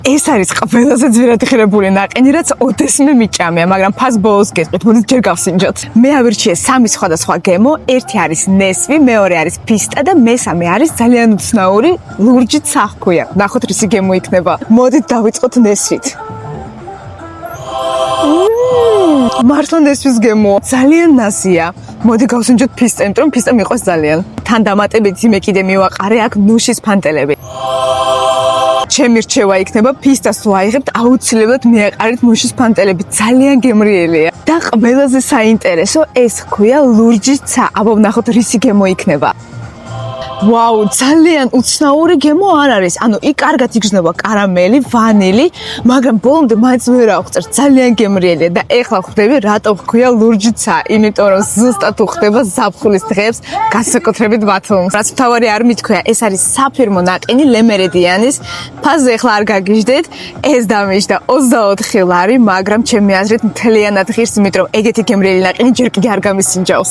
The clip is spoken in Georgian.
ეს არის ყველაზე ძვირად ხირებული ნაყინი, რაც ოდესმე მიჭამია, მაგრამ ფას ბოლოს გეტყვით, მოდით ჯერ გავსინჯოთ. მე ავირჩიე სამი სხვადასხვა გემო, ერთი არის ნესვი, მეორე არის ფისტა და მესამე არის ძალიან უცნაური, ლურჯი ცა ჰქვია. ნახოთ რისი გემო იქნება. მოდით დავიწყოთ ნესვით. მართლა ნესვის გემო ძალიან ნაზია. მოდი გავსინჯოთ ფისტა, იმიტომ რომ ფისტა მიყვარს ძალიან. თან დამატებით მე კიდე მივაყარე აქ ნუშის ფანტელები. ჩემი რჩევა იქნება ფისტას თუ აიღებთ, აუცილებლად მიაყარეთ ნუშის ფანტელები, ძალიან გემრიელია. და ყველაზე საინტერესო ეს ჰქვია ლურჯი ცა. აბა ვნახოთ რისი გემო იქნება. ვაუ, ძალიან უცნაური გემო არ არის. ანუ იქ კარგად იგრძნობა კარამელი, ვანილი, მაგრამ ბოლომდე მაინც ვერ ავხსნერ, ძალიან გემრიელია და ეხლა ხვდები რატო ჰქვია ლურჯი ცა. იმიტომ რომ ზუსტად უხდება ზაფხულის დღეებს, განსაკუთრებით ბათუმს. რაც მთავარი არ მithქვია, ეს არის საფირმო ნაყინი ლემერედიანის. ფასზე ეხლა არ გაგიჟდეთ, ეს დამიჯდა 24 ლარი, მაგრამ ჩემი აზრით მთლიანად ღირს, იმიტომ რომ ეგეთი გემრიელი ნაყინი ჯერ კიდე არ გამისინჯავს.